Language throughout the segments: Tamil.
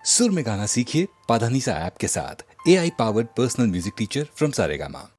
सुर में गाना सीखिए पाधानीसा ऐप के साथ। AI powered personal music teacher from Saregama.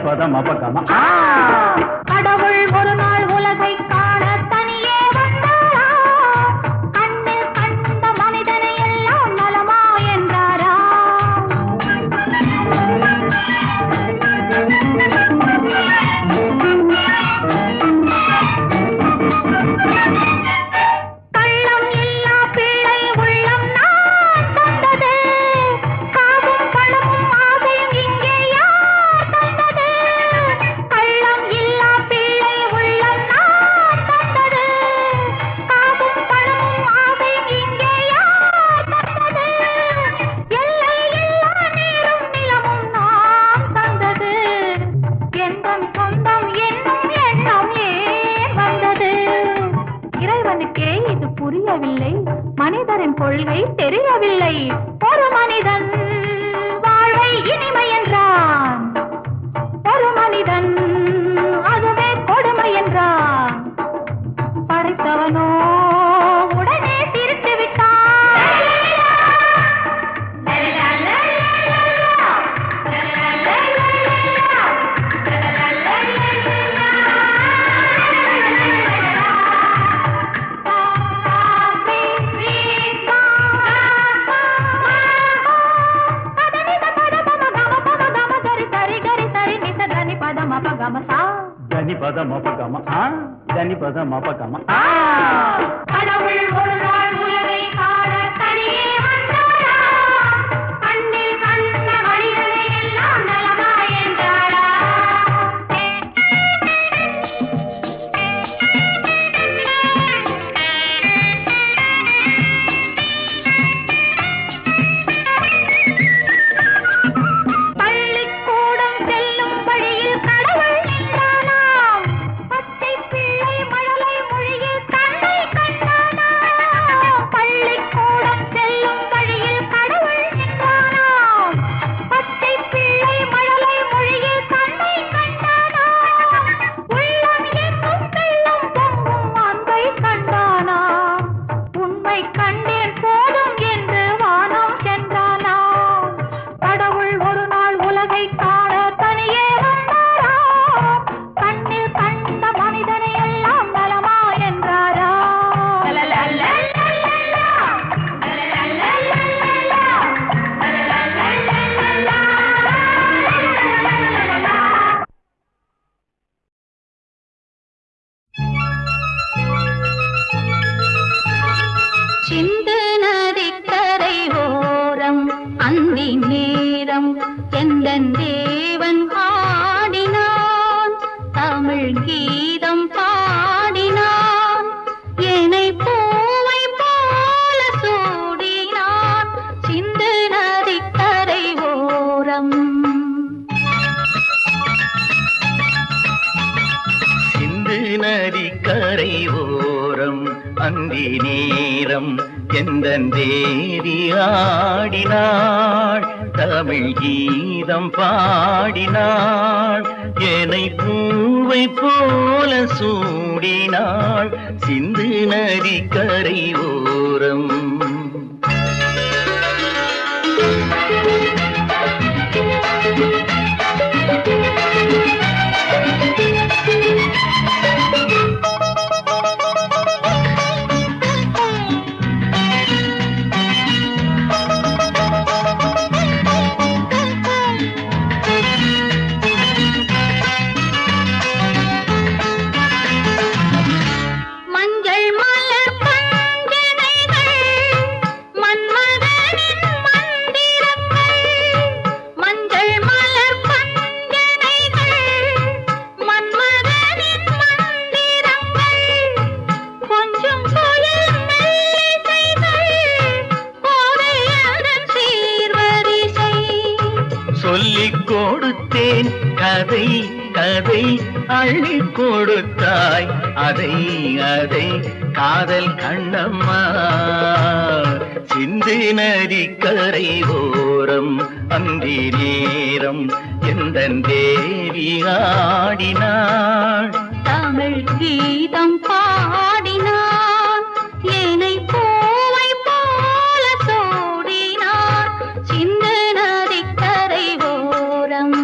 பதம் அப்பகம. கடவுள் ஒரு நாள் உலகை காண தனியே வந்தாரா, கண்ணில் கண்ட மனிதனை எல்லாம் நலமா என்றாரா. கள்ளம் இல்லா பிள்ளை உள்ளம் நான் தந்தது, காவும் பணமும் ஆசையும் இங்கே யார் தந்தது. கள்ளம் இல்லா பிள்ளை உள்ளம் நான் தந்தது, காவும் பணமும் ஆசையும் இங்கே யார் தந்தது. எல்லை இல்லா நீரும் நிலமும் நான் தந்தது, எந்தன் சொந்தம் என்னும் எண்ணம் ஏன் வந்தது. இறைவனுக்கே இது புரியவில்லை, மனிதரின் கொள்கை தெரியவில்லை. ஒரு மனிதன் வாழ்வை இனிமை என்றான், ஒரு மனிதன் அதுவே கொடுமை என்றான். படைத்தவனோ உடனே திருத்தி விட்டான். தனி பதம் அப்பகம. தனி பதம் அப்பகம. கடவுள் ஒரு நாள் உலகை காண தனியே வந்தாரா, கண்ணில் கண்ட மனிதனை எல்லாம் நலமா என்றாரா. பள்ளிக்கூடம் செல்லும் வழியில் கடவுள் நின்றானாம், பச்சை பிள்ளை மழலை மொழியில் கண்ணை கண்டானாம். பள்ளிக்கூடம் செல்லும் வழியில் கடவுள் நின்றானாம், பச்சை பிள்ளை மழலை மொழியில் கண்ணை கண்டானாம். உள்ளம் என்னும் வெள்ளம் பொங்கும் அன்பை கண்டானாம், உண்மை கண்டேன் போதும் என்று வானம் சென்றானாம். கடவுள் ஒரு நாள் உலகை காண தனியே வந்தாரா, கண்ணில் கண்ட மனிதனை எல்லாம் நலமா என்றாரா. சிந்து நதிக்கரை ஓரம் அந்தி நேரம் எந்தன் தேவன் ஆடினான், தமிழ் கீதம் பாடினான், என்னை பூவை போல சூடினான். சிந்து நதிக்கரை ஓரம். சிந்து நதி கரை ஓரம் அந்தி நேரம் எந்தன் தேவி ஆடினாள், தமிழ் கீதம் பாடினாள், என்னை பூவை போல சூடினாள். சிந்து நதி கரை ஓரம். மஞ்சள் மலர் பஞ்சினைகள், மன்மதனின் மந்திரங்கள். மஞ்சள் மலர் பஞ்சினைகள், மன்மதனின் மந்திரங்கள். கொஞ்சம் புயல் மெல்லிசைகள், கோதையதன் சீர்வரிசை. சொல்லிக் கொடுத்தேன் கதை கதை அள்ளிக் கொடுத்தாய் அதை அதை காதல் கண்ணம்மா. சிந்து நதி கரை ஓரம் அந்தி நேரம் எந்தன் தேவி ஆடினாள், தமிழ் கீதம் பாடினான், என்னை பூவை போல சூடினான். சிந்து நதிக்கரை ஓரம்.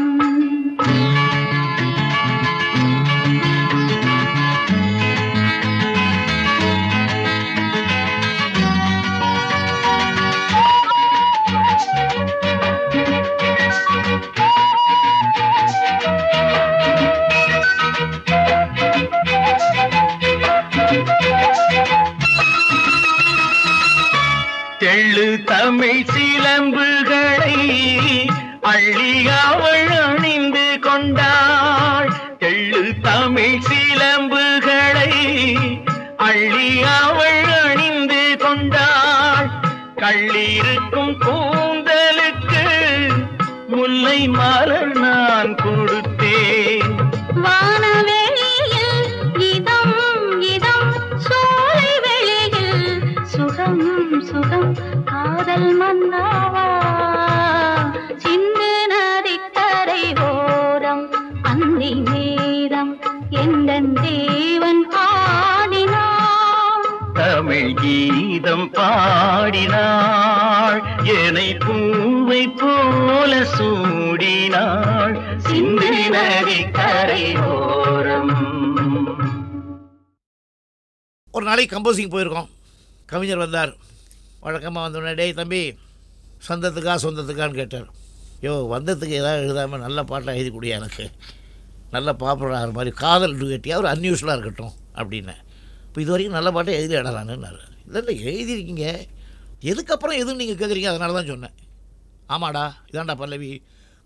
வெள்ளி அவள் அணிந்து கொண்டாள் தெள்ளு தமிழ் சிலம்புகளை அள்ளி அவள் அணிந்து கொண்டாள் கள்ளிருக்கும் கூந்தலுக்கு முல்லை மலர் நான் கொடுத்தேன் வானவெளியில் இதம் இதம் சோலை வெளியில் சுகம் சுகம் காதல் மன்னாவா சிந்து நதிக்கரை ஓரம் அந்தி நேரம் எந்தன் தேவன் ஆடினான் தமிழ் கீதம் பாடினாள் என்னை பூவை போல சூடினாள் சிந்து நதி கரையோரம். ஒரு நாளைக்கு கம்போசிங் போயிருக்கோம். கவிஞர் வந்தார். வழக்கமாக வந்தோடனே, டேய் தம்பி, சொந்தத்துக்கா சொந்தத்துக்கான்னு கேட்டார். யோ, வந்ததுக்கு ஏதாவது எழுதாமல் நல்ல பாட்டாக எழுதி கொடுயா, எனக்கு நல்ல பாப்புலர் ஆகிற மாதிரி காதல் டுகட்டியாக ஒரு அன்யூஸ்வலாக இருக்கட்டும் அப்படின்னேன். இப்போ இது வரைக்கும் நல்ல பாட்டை எழுதி இடலான்னுன்னாரு. இல்லை எழுதியிருக்கீங்க, எதுக்கப்புறம் எதுவும் நீங்கள் கேட்குறீங்க, அதனால தான் சொன்னேன். ஆமாடா, இதாண்டா பல்லவி.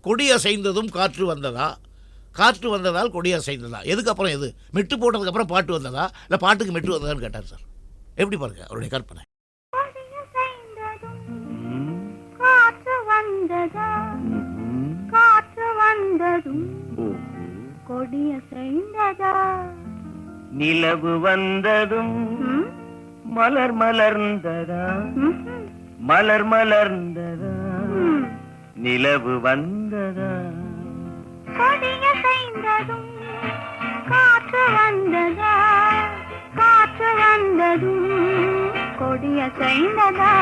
கொடி அசைந்ததும் காற்று வந்ததா, காற்று வந்ததால் கொடி அசைந்ததா, எதுக்கப்புறம் எது? மெட்டு போட்டதுக்கப்புறம் பாட்டு வந்ததா, இல்லை பாட்டுக்கு மெட்டு வந்ததான்னு கேட்டார் சார். எப்படி பாருங்க அவருடைய கற்பனை. காற்று வந்ததா, காற்று வந்ததும் கொடிய செய்ததா, நிலவு வந்ததும் மலர் மலர்ந்ததா, மலர் மலர்ந்ததா, நிலவு வந்ததா, கொடிய செய்ததும் காற்று வந்ததா, காற்று வந்ததும் கொடிய செய்ததா.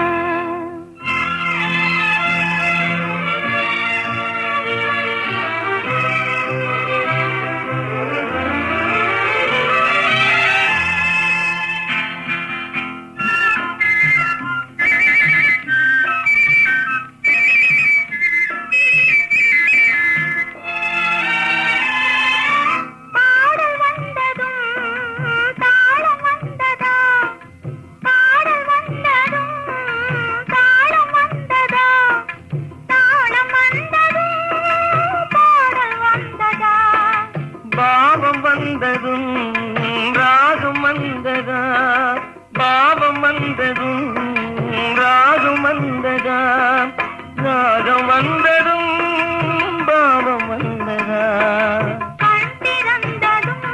வந்ததும் ராகம் வந்ததா, பாவம் வந்ததும் ராகம் வந்ததா, ராகம் வந்ததும் பாவம் வந்ததா, கண் திறந்ததும்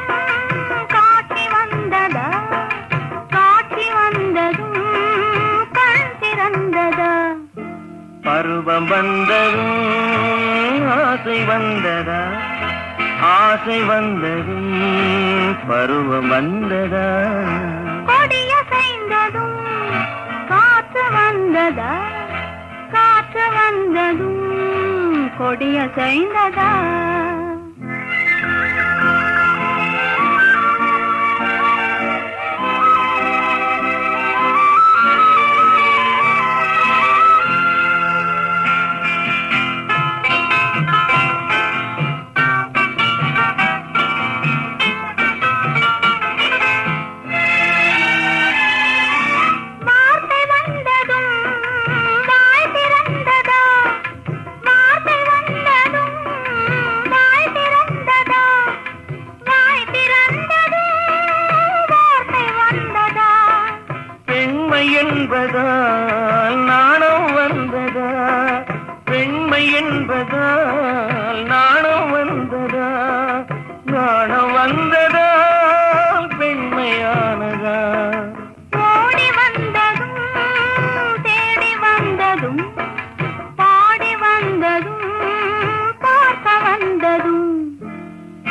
காட்சி வந்ததா, காட்சி வந்ததும் கண் திறந்ததா, பருவம் வந்ததும் ஆசை வந்ததா, ஆசை வந்ததும் பருவம் வந்ததா, கொடிய செய்ததும் காற்று வந்ததா, காற்று வந்ததும் கொடிய செய்ததா. என்பதால் நாணம் வந்ததா, பெண்மை என்பதால் நாணம் வந்ததா, நாணம் வந்ததால் பெண்மையானதா, ஓடி வந்ததும் தேடி வந்ததும் பாடி வந்ததும் பார்க்க வந்ததும்,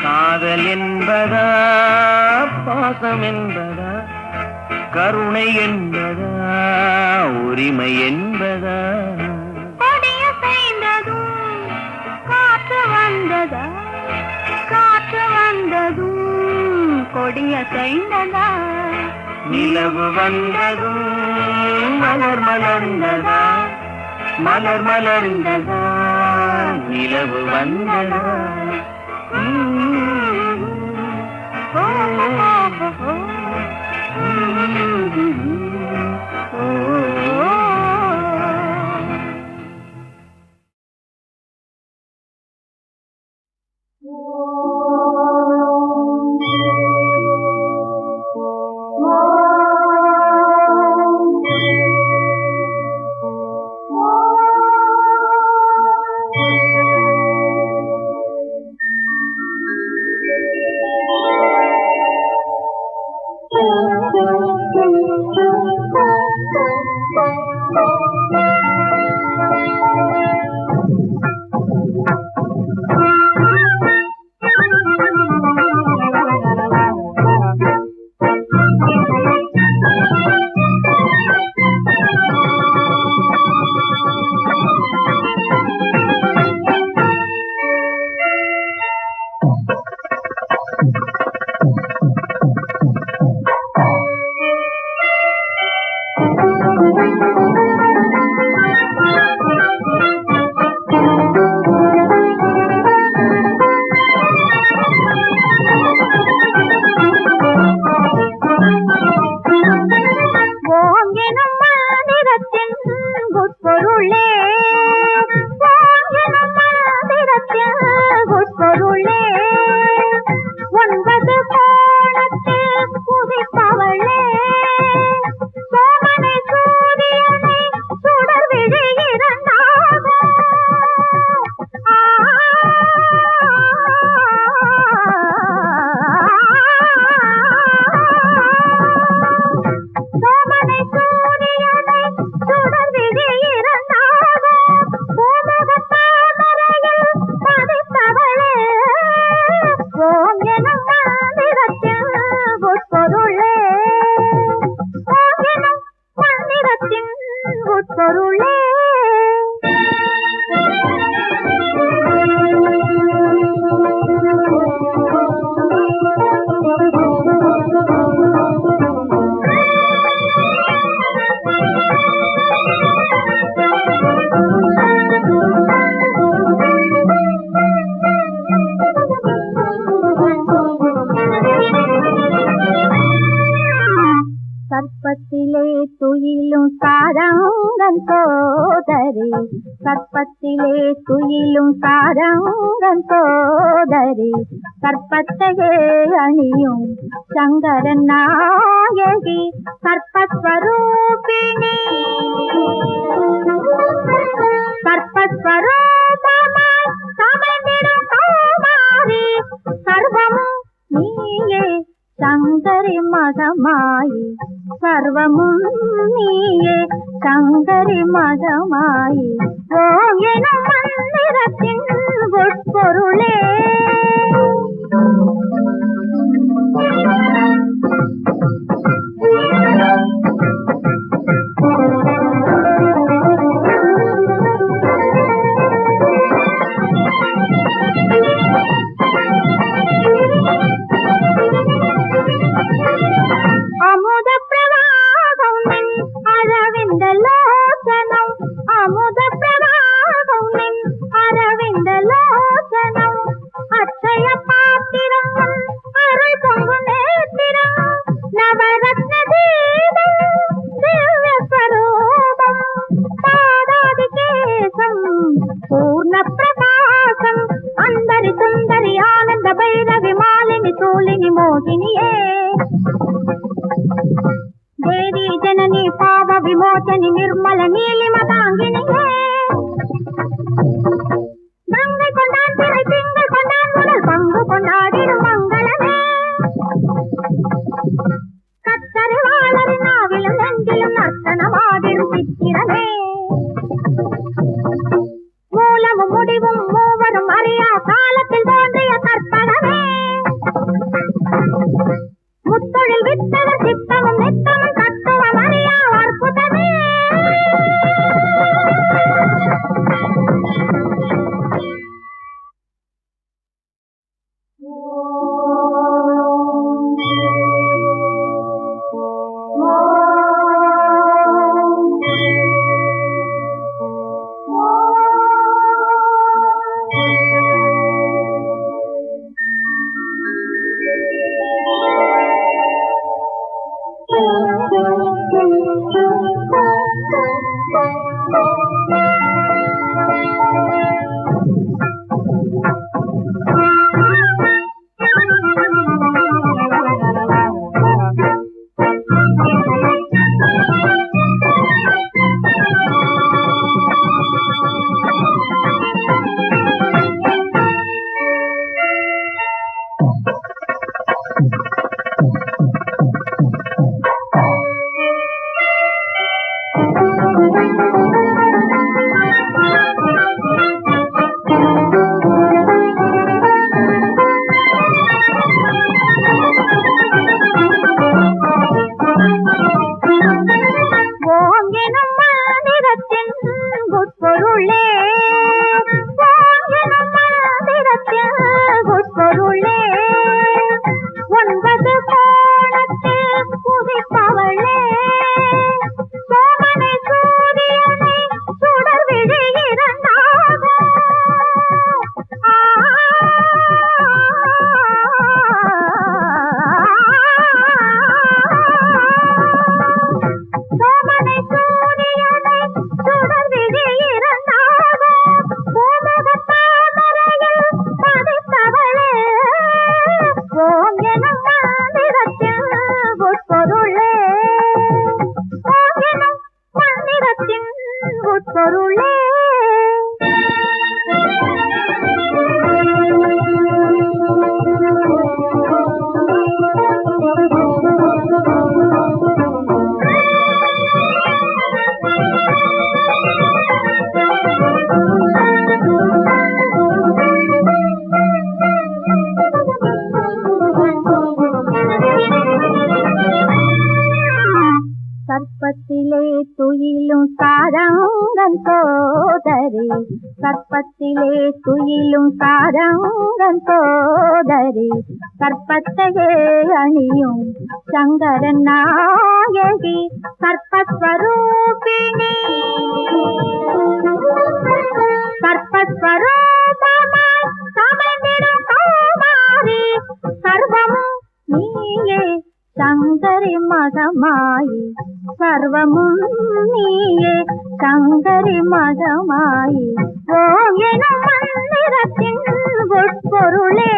காதல் என்பதா பாசம் என்பதா, கருணை என்பதா உரிமை என்பதா, கொடிய செய்ததும் காற்று வந்ததா, காற்று வந்ததும் கொடிய செய்ததா, நிலவு வந்ததும் மலர் மலர்ந்ததா, மலர் மலர்ந்ததா, நிலவு வந்ததா. துயிலும் சாரங்கன் சோதரி கற்பத்திலே துயிலும் சாரங்கன் சோதரி கற்பத்தையே அணியும் சங்கரன் நாயகி கற்பஸ்வரூபிணி கற்பஸ்வரூபமாய் சமந்திரும் கௌமாரி சர்வமும் நீயே சங்கரி மகமாயி சர்வமும் நீயே சங்கரி மகமாயி ஓம் எனும் மந்திரத்தின் உட்பொருளே அமுத பிரவாகம் நின் அரவிந்த லோசனம் அமுத பிரவாகம் நின் அரவிந்த லோசனம் அச்சய பாத்திரம் அருள் பொங்கு நேத்திரம் நவரத்ன தீபம் திவ்ய ஸ்வரூபம் பாதாதி கேசம் பூர்ண பிரகாசம் அந்தரி சுந்தரி ஆனந்த பைரவி மாலினி தூலினி மோகினியே தேவி ஜனனி பாவ விமோச்சனி நிர்மல நீலிம தாங்கினியே கங்கை கொண்டான் திரை திங்கள் கொண்டான் முதல் பங்கு கொண்டாடிடும் மங்களமே கத்தருவாளரின் நாவிலும் நெஞ்சிலும் நர்த்தனமாடிடும் சித்திரமே மூலமும் முடிவும் மூவரும் அறியா காலத்தில் தோன்றிய கற்பகமே முத்தொழில் வித்தவர் சித்தமும் நித்தமும் தத்துவம் அறியா அற்புதமே கற்பத்திலே துயிலும் சாரங்கன் சோதரி கற்பத்திலே துயிலும் சாரங்கன் சோதரி கற்பத்தையே அணியும் சங்கரன் நாயகி கற்பஸ்வரூபிணி கற்பஸ்வரூபமாய் சமந்திரும் கௌமாரி சர்வமும் நீயே சங்கரி மகமாயி சர்வமும் நீயே சங்கரி மகமாயி ஓம் எனும் மந்திரத்தின் உட்பொருளே.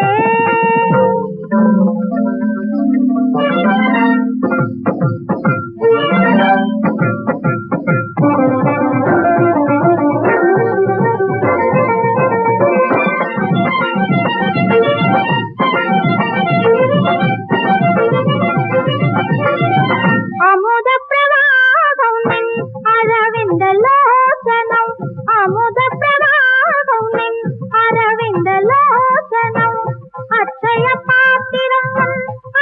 அமுத பிரவாகம் நின் அரவிந்த லோசனம், அமுத பிரவாகம் நின் அரவிந்த லோசனம், அச்சய பாத்திரம்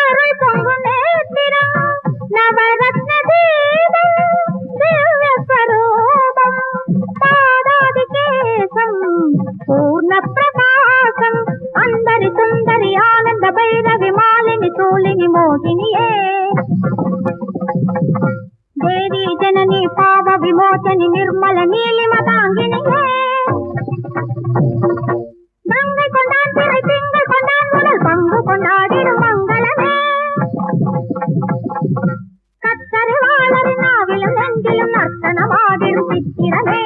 அருள் பொங்கு நேத்திரம், நவரத்ன தீபம் திவ்ய ஸ்வரூபம், பாதாதி கேசம் பூர்ண பிரகாசம், அந்தரி சுந்தரி ஆனந்த பைரவி மாலினி சூலினி மோகினியே. தேவி ஜனனி பாவ விமோச்சனி நிர்மல நீலிம தாங்கினியே. கங்கை கொண்டான் திரை திங்கள் கொண்டான் முதல் பங்கு கொண்டாடிடும் மங்களமே. கத்தருவாளரின் நாவிலும் நெஞ்சிலும் நர்த்தனமாடிடும் சித்திரமே.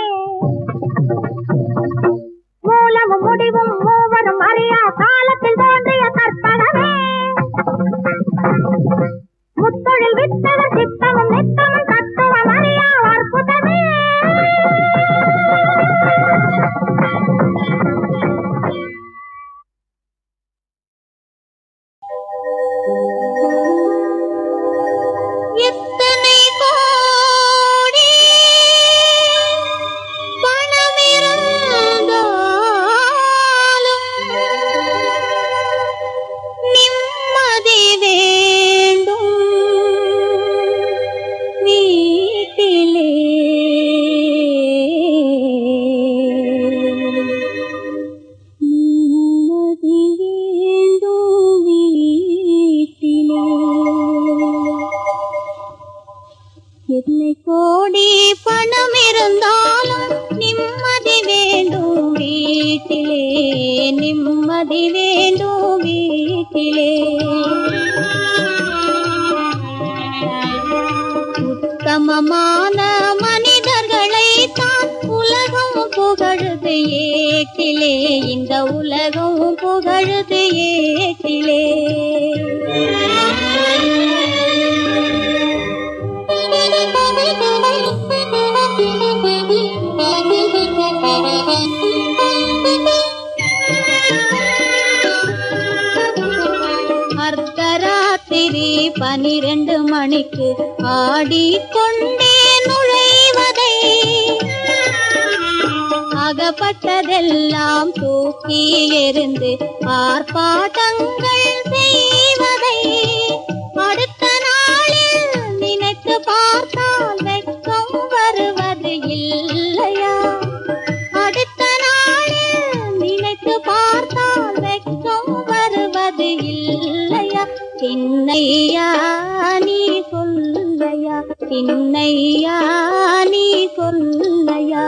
மூலமும் முடிவும் மூவரும் அறியா காலத்தில் தோன்றிய கற்பகமே. முத்தொழில் வித்தவர் சித்தமும் நித்தமும் தத்துவம் அறியா அற்புதமே. எத்தனை கோடி பணமிருந்தாலும் நிம்மதி வேண்டும் வீட்டிலே. நிம்மதி வேண்டும் வீட்டிலே. எத்தனை கோடி பணம் இருந்தாலும் நிம்மதி வேண்டும் வீட்டிலே, நிம்மதி வேண்டும் வீட்டிலே. உத்தமமான மனிதர்களை தான் உலகம் புகழுது ஏட்டிலே, இந்த உலகம் புகழுது ஏட்டிலே. அர்த்தராத்திரி 12 மணிக்கு ஆடிக்கொண்டே நுழைவதை, அகப்பட்டதெல்லாம் தூக்கி எறிந்து ஆர்ப்பாட்டங்கள் செய்வதை, அடுத்த நாளில் நினைத்து பார்த்தால் வெட்கம் வருவது இல்லையா? அடுத்த நாளில் நினைத்து பார்த்தால் வெட்கம் வருவது இல்லையா? சின்னையா நீ சொல்லையா, சின்னையா நீ சொல்லையா.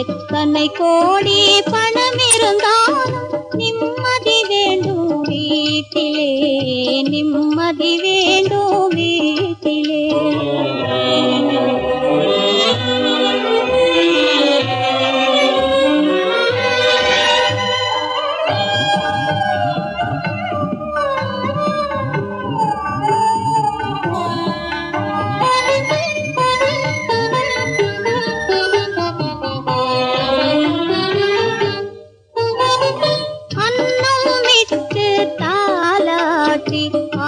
எத்தனை கோடி பணம் இருந்தாலும் நிம்மதி வேண்டும் வீட்டிலே, நிம்மதி வேண்டும் வீட்டிலே.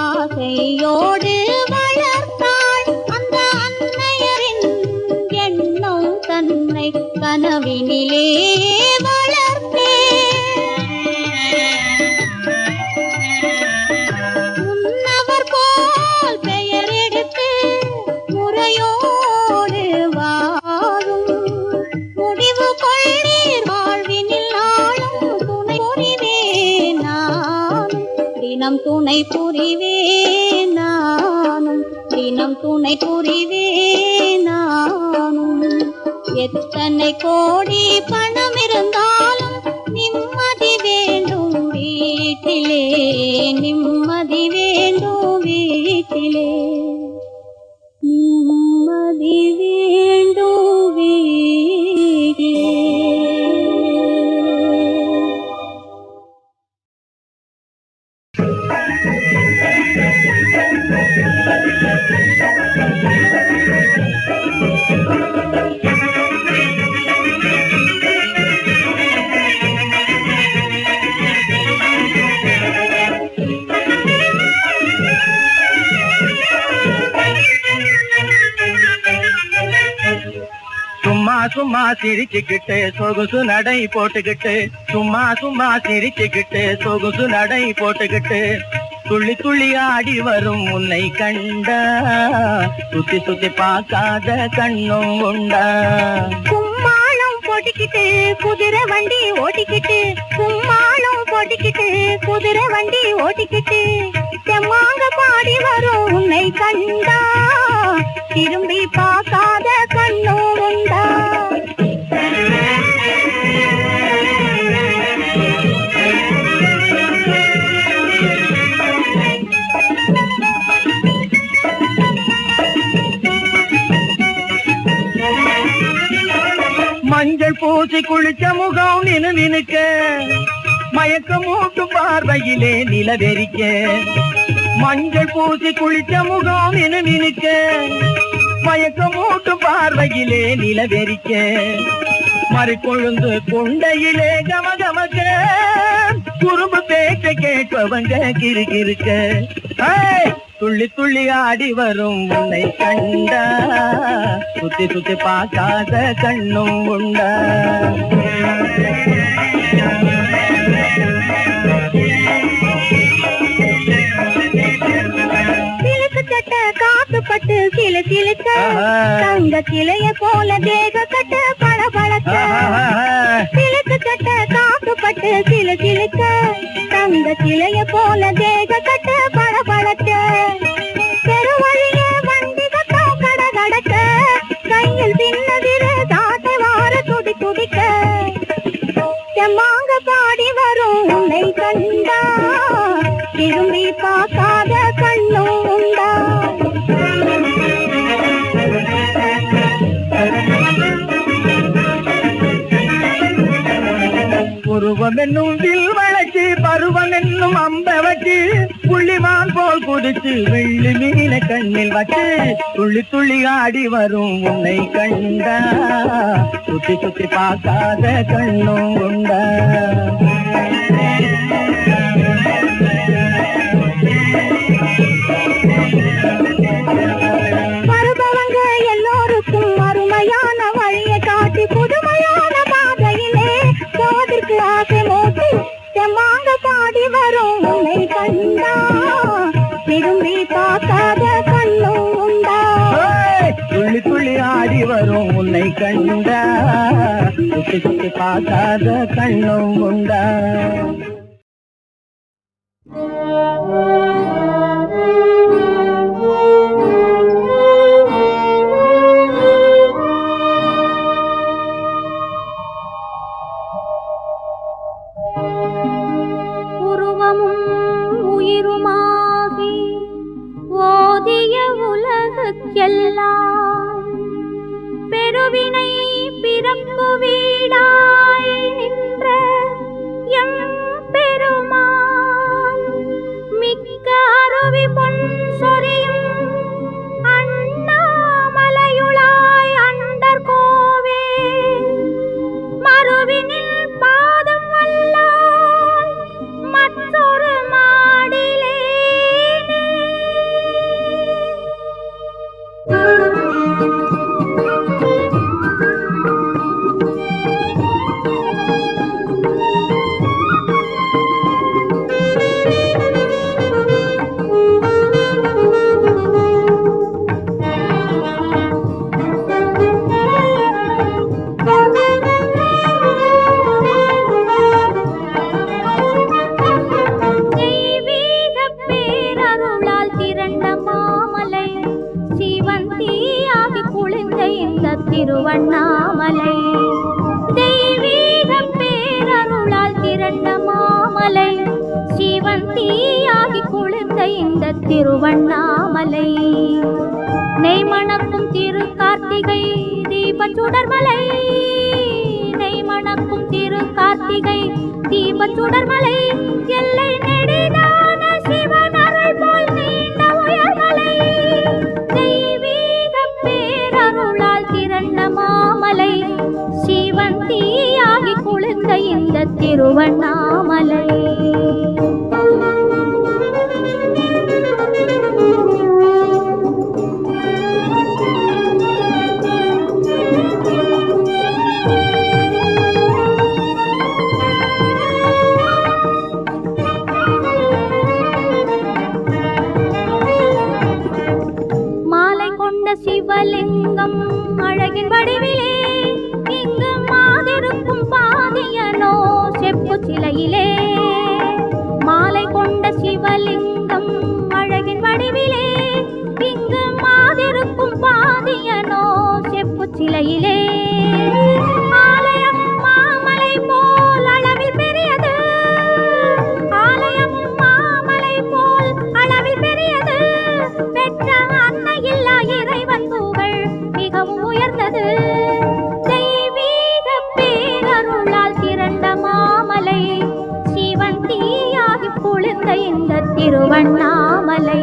ஆசையோடு வளர்த்தாள் அந்த அன்னையரின் எண்ணம் தன்னை கனவினிலே வளர்த்தே. முன்னவர் போல் பெயர் எடுத்து முறையோடு வாழும் முடிவு கொள்ளீர் வாழ்வினில் நாளும் துணை புரிவேன் நானும், தினம் துணை புரிவேன் நானும், தினம் துணை புரிவேன் நானும். எத்தனை கோடி பணம் இருந்தாலும் நிம்மதி வேண்டும் வீட்டிலே, நிம்மதி வேண்டும் வீட்டிலே. சும்மா சிரிச்சுக்கிட்டு சொகுசு நடை போட்டுக்கிட்டு சும்மா சும்மா சிரிச்சுக்கிட்டு சொகுசு நடை போட்டுக்கிட்டு துள்ளி துள்ளி ஆடி வரும் உன்னை கண்டா சுத்தி சுத்தி பார்க்காத கண்ணும் உண்டா. கும்மாளம் போட்டுக்கிட்டு குதிரை வண்டி ஓட்டிக்கிட்டு கும்மாளம் போட்டுக்கிட்டு குதிரை வண்டி ஓட்டிக்கிட்டு செம்மாங்க பாடி வரும் உன்னை கண்டா திரும்பி பார்க்காத கண்ணும் உண்டா. மஞ்சள் பூசி குளிச்ச முகம் நினுக்க மயக்க மூட்டும் பார்வையிலே நிலவெறிக்க. மஞ்சள் பூசி குளிச்ச முகம் நினுக்க மயக்க மூட்டும் பார்வையிலே நிலவெறிக்க. மறுக்கொழுந்து குண்டையிலே கமகமக்க குறும்பு பேச்ச கேட்பவங்க கிறுகிறுக்க. துள்ளி துள்ளி ஆடி வரும் உன்னை கண்டா சுத்தி சுத்தி பார்க்காத கண்ணும் உண்டா. சிலுக்கு சட்ட காத்து பட்டு சிலு சிலுக்க தங்க சிலைய போல தேக கட்ட பழ பழக்க. சிலுக்கு சட்ட காத்து பட்டு சிலு சிலுக்க தங்க சிலைய போல தேக கட்ட பழ பழக்க. பெருவழியே வண்டி கட்டம் கட கடக்க கையில் சின்னதிர தாட்டை வார துடி துடிக்க. செம்மாங்க பாடி வரும் உன்னை கண்டா திரும்பி பார்க்காத கண்ணும் உண்டா. உருவம் என்னும் வில் வளர்ச்சி பருவம் என்னும் அம்ப வச்சு புள்ளிமான் போல் குதிச்சு வெள்ளி மீன கண்ணில் வச்சு துள்ளி துள்ளி ஆடி வரும் உன்னை கண்டா சுத்தி சுத்தி பார்க்காத கண்ணும் உண்டா. வருபவங்க எல்லோருக்கும் அருமையான வழியை காட்டி புதுமையான பாதையிலே போவதற்கு ஆசை மூட்டி செம்மாங்க பாடி வரும் உன்னை கண்டா திரும்பி பார்க்காத கண்ணும் உண்டா. துள்ளி துள்ளி ஆடி வரும் உன்னை கண்டா சுத்தி சுத்தி பார்க்காத கண்ணும் உண்டா. உருவமும் உயிருமாகி ஓதிய உலகுக்கெல்லாம் பெருவினை பிறப்பு வீடாய் நின்ற எம் பெருமான் மிக்க அருவி பொன் சொரியும் அண்ணாமலையுளாய் அண்டர் கோவே மறுவினில் பாதம் வல்லால் மற்றொரு மாடிலே. திருவண்ணாமலை தெய்வீக பேரருளால் திரண்ட மாமலை சிவந்தியாகி குளிர்ந்த இந்த திருவண்ணாமலை நெய்மணக்கும் திரு கார்த்திகை தீப சுடர்மலை நெய்மணக்கும் திரு கார்த்திகை தீப சுடர்மலை எல்லை நெடிதான சிவனரை போல் நீண்ட உயர்மலை தெய்வீக பேரருளால் திரண்ட மாமலை சிவந்தியாகி குளிர்ந்த இந்த திருவண்ணாமலை. எல்லையிலே ஆலயம் மாமலை போல் அளவில் பெரியது, ஆலயம் மாமலை போல் அளவில் பெரியது, பெற்ற அன்னை இல்லா இறைவன் புகழ் மிகவும் உயர்ந்தது. தெய்வீக பேரருளால் திரண்ட மாமலை, சிவன் தீயாகி குளிர்ந்த இந்த திருவண்ணாமலை.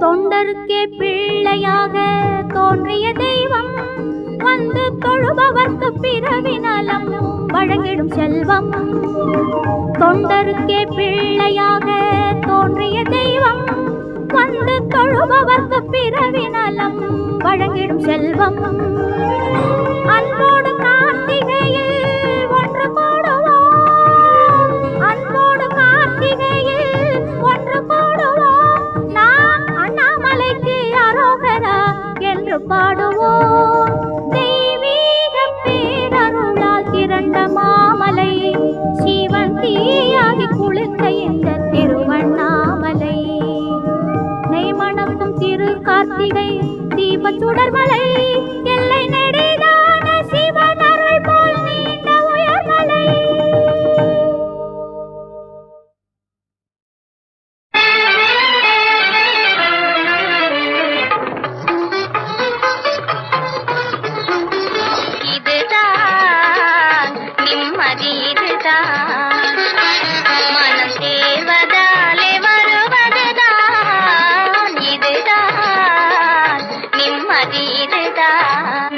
தொண்டருக்கே பிள்ளையாக தோன்றிய தெய்வம், வந்து தொழுபவர்க்கு பிறவி நலம் வழங்கிடும் செல்வம். தொண்டருக்கே பிள்ளையாக தோன்றிய தெய்வம், வந்து தொழுபவர்க்கு பிறவி நலம் வழங்கிடும் செல்வம். அன்போடு கார்த்திகையில் ஒன்று கூடுவோம், அன்போடு கார்த்திகையில் ஒன்று கூடுவோம், நாம் அண்ணாமலைக்கு அரோகரா என்று பாடுவோம். தெய்வீக பேரருளால் திரண்ட மாமலை, சிவன் தீயாகி குளிர்ந்த இந்த திருவண்ணாமலை. நெய்மணக்கும் திரு கார்த்திகை தீப சுடர்மலை, எல்லை நெடிதான சிவன் அருள் போல் நீண்ட உயர்மலை. இதுதான் நிம்மதி, இதுதான் மனம் சேர்வதாலே வருவதுதான், இதுதான் நிம்மதி, இதுதான்.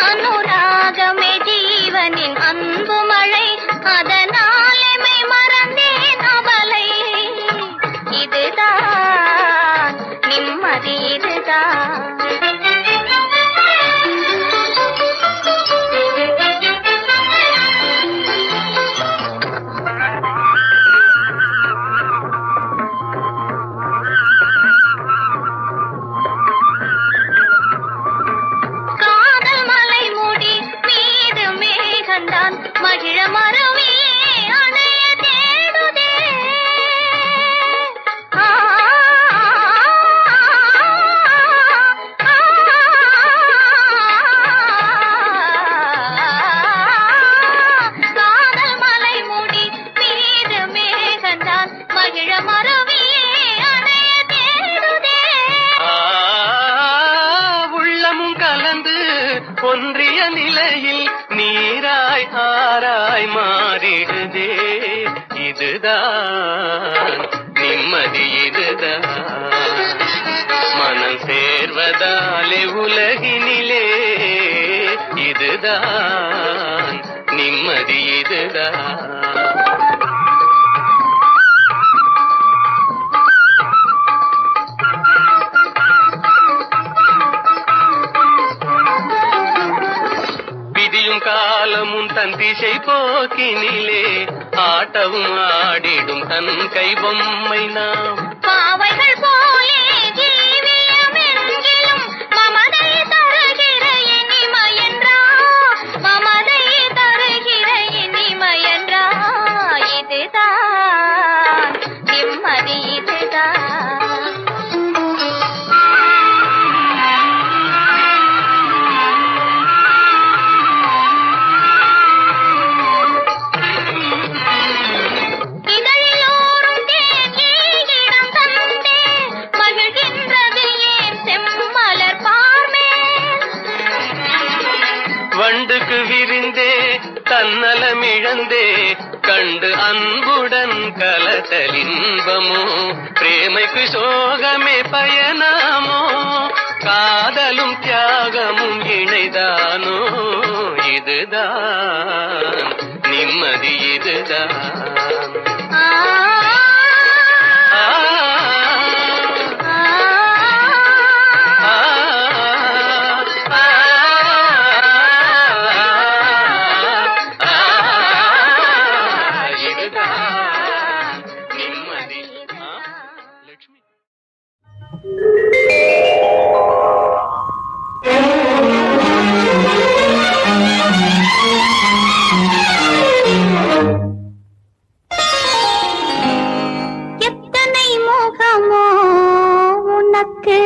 அனுராகமே ஜீவனின் அன்பு மழை, அதனாலே மெய் மறந்தேன் அவளை. இதுதான் நிம்மதி, இதுதான். காதல் மலை மூடி மீது மேகந்தான் மகிழ மரவியே அணைய தேடுதே. காதல் மலை மூடி மீது மேகந்தான் மகிழ மரவியே அணைய தேடுதே. உள்ளமும் கலந்து ஒன்றிய நிலையில் நீராய் ஆராய் மாறிடுதே. இதுதான் நிம்மதி, இதுதான் மனம் சேர்வதாலே உலகினிலே. இதுதான் நிம்மதி, இதுதான். விதியும் காலமும் தன் திசை போக்கினிலே ஆட்டவும் ஆடிடும் தன் கை பொம்மை நாம். பாவைகள் போலே ஜீவியமெங்கிலும் மமதை தருகிற இனிமையென்றா, மமதை தருகிற இனிமையென்றா. இதுதான் நிம்மதி, இதுதான். இதழிலோரும் தேன் ஈகிடம் தந்தே, மகிழ்கின்றது ஏன் செம்மலர் பார்மேல். வண்டுக்கு விரிந்தே தன்னலமிழந்தே கண்டு அன்புடன் கலத்தலின்பமோ, பிரேமைக்கு சோகமே பயனாமோ, காதலும் தியாகமும் இணைதானோ. இதுதான் நிம்மதி, இதுதான். மோகமோ உனக்கு